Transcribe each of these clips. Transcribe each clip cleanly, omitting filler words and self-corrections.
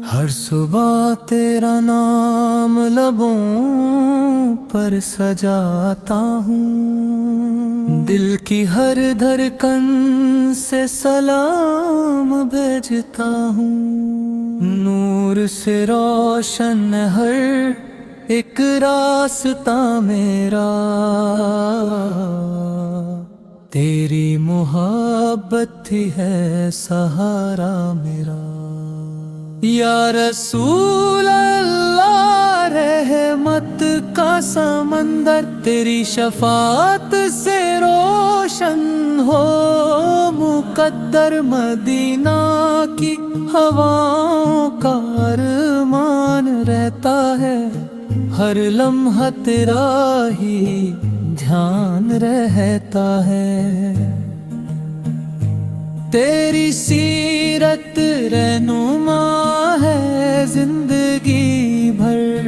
ہر صبح تیرا نام لبوں پر سجاتا ہوں، دل کی ہر دھڑکن سے سلام بھیجتا ہوں، نور سے روشن ہر ایک راستہ میرا، تیری محبت ہی ہے سہارا میرا۔ یا رسول اللہ رحمت کا سمندر، تیری شفاعت سے روشن ہو مقدر، مدینہ کی ہواؤں کا ارمان رہتا ہے، ہر لمحہ تیرا ہی دھیان رہتا ہے، تیری سیرت رہنما ہے زندگی بھر،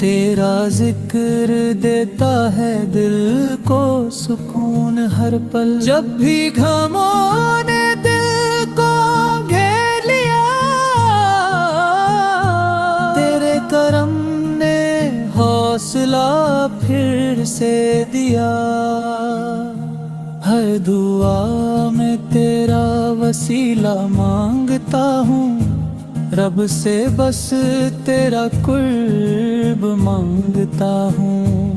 تیرا ذکر دیتا ہے دل کو سکون ہر پل، جب بھی غموں نے دل کو گھیر لیا، تیرے کرم نے حوصلہ پھر سے دیا، ہر دعا میں تیرا وسیلہ مانگتا ہوں، رب سے بس تیرا قرب مانگتا ہوں،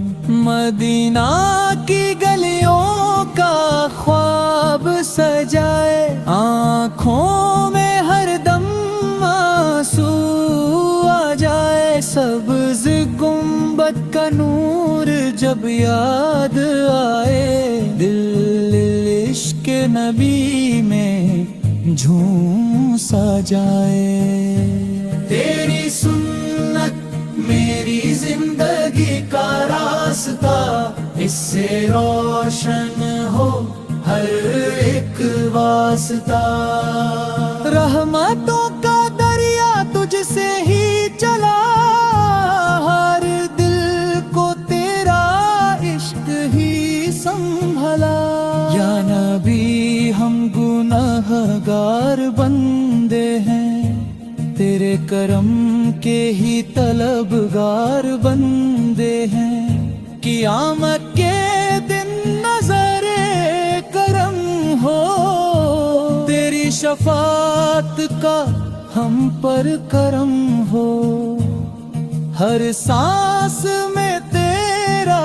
مدینہ کی گلیوں کا خواب سجائے، آنکھوں میں ہر دم آنسو آ جائے، سبز گنبد کا نور جب یاد آئے، دل عشق نبی میں جھوم سا جائے، تیری سنت میری زندگی کا راستہ، اس سے روشن ہو ہر ایک واسطہ، رحمتوں کا دریا تجھ سے ہی چلا، ہر دل کو تیرا عشق ہی سنبھلا، یا نبی ہم گنہگار بندے ہیں، تیرے کرم کے ہی طلبگار بندے ہیں، قیامت کے دن نظر کرم ہو، تیری شفاعت کا ہم پر کرم ہو، ہر سانس میں تیرا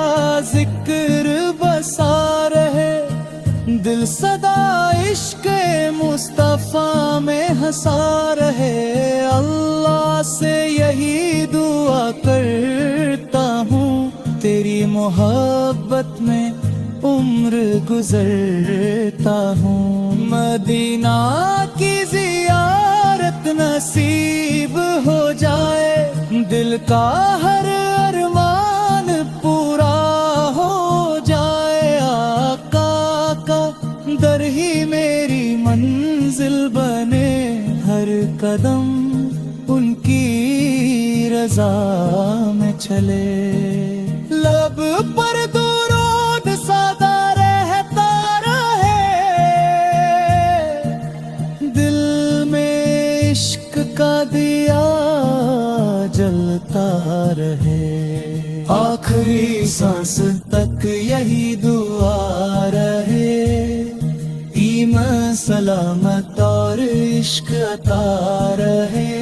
ذکر بسا رہے، دل صدا عشق مصطفیٰ میں ہنسا رہے، اللہ سے یہی دعا کرتا ہوں، تیری محبت میں عمر گزرتا ہوں، مدینہ کی زیارت نصیب ہو جائے، دل کا ہر ارمان پورا ہو جائے، آقا کا در ہی میری منزل بنے، ہر قدم ان کی رضا میں چلے، لب پر درود سادہ رہتا رہے، دل میں عشق کا دیا جلتا رہے، آخری سانس تک یہی دعا رہے، ایمان سلامت اور عشق عطا رہے،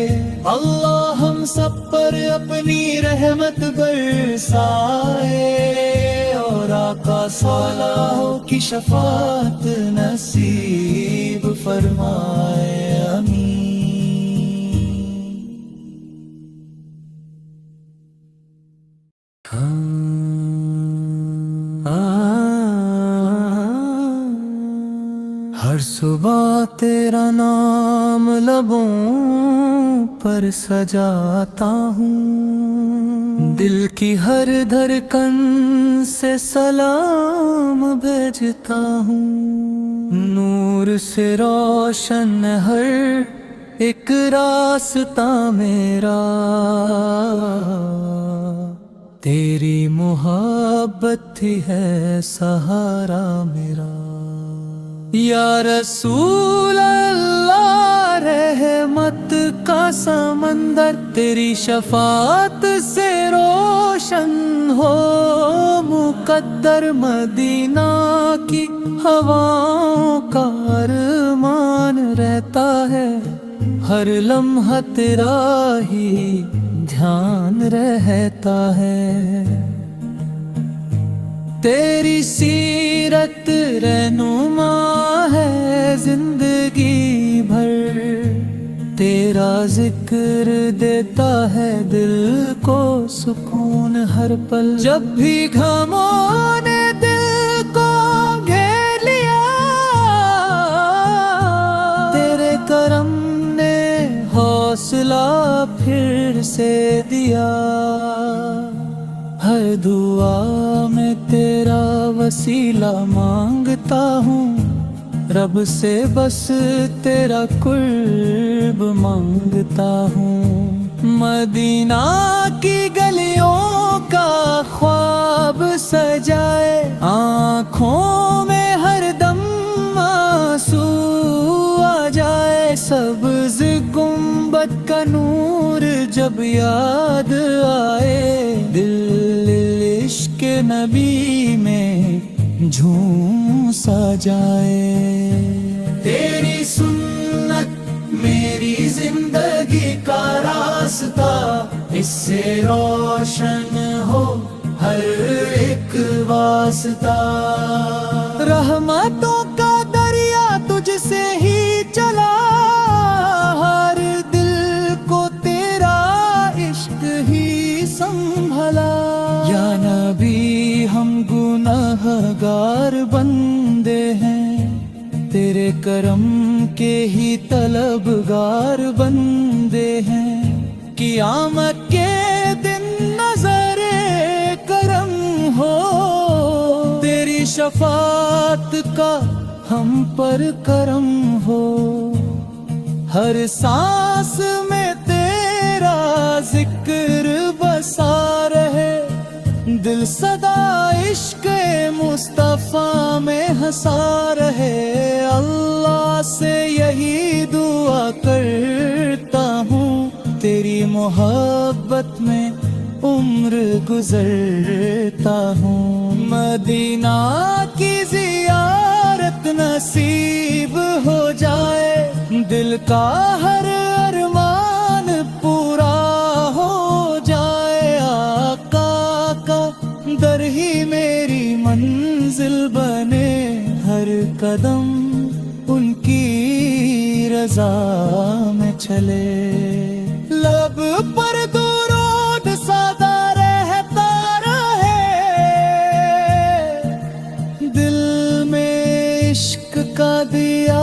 اللہ ہم سب پر اپنی رحمت برسائے، اور آقا صالحوں کی شفاعت نصیب فرمائے، آمین۔ ہر صبح تیرا نام لبوں پر سجاتا ہوں، دل کی ہر دھڑکن سے سلام بھیجتا ہوں، نور سے روشن ہر ایک راستہ میرا، تیری محبت ہی ہے سہارا میرا۔ یا رسول اللہ رحمت کا سمندر تیری شفاعت سے روشن ہو مقدر، مدینہ کی ہواؤں کا ارمان رہتا ہے، ہر لمحہ تیرا ہی دھیان رہتا ہے، تیری سیرت رہنما ہے زندگی بھر، تیرا ذکر دیتا ہے دل کو سکون ہر پل، جب بھی غموں نے دل کو گھیر لیا تیرے کرم نے حوصلہ پھر سے دیا، ہر دعا میں تیرا وسیلہ مانگتا ہوں، رب سے بس تیرا قرب مانگتا ہوں، مدینہ کی گلیوں کا خواب سجائے، آنکھوں میں ہر دم آنسو آ جائے، سبز گنبد کا نور جب یاد آئے، دل عشق نبی میں جھوم سا جائے، تیری سنت میری زندگی کا راستہ، اس سے روشن ہو ہر ایک واسطہ، رحمتوں کا دریا تجھ سے ہی چلا، ہر دل کو تیرا عشق ہی سنبھلا، یا نبی ہم گناہ گار بندے ہیں، تیرے کرم کے ہی طلبگار بندے ہیں، قیامت کے دن نظر کرم ہو، تیری شفاعت کا ہم پر کرم ہو، ہر سانس میں تیرا ذکر بسا رہے، دل صدا عشق مصطفیٰ میں ہنسا رہے، اللہ سے یہی دعا کرتا ہوں، تیری محبت میں عمر گزرتا ہوں، مدینہ کی زیارت نصیب ہو جائے، دل کا ہر ارمان پورا ہو جائے، آقا کا در ہی میری منزل بنے، ہر قدم ان کی رضا میں چلے، لب پر درود سدا رہتا رہے، دل میں عشق کا دیا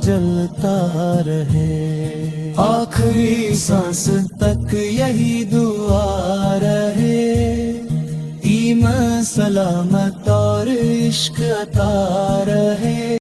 جلتا رہے، آخری سانس تک یہی دعا رہے، ایمان سلامت اور عشق عطا رہے۔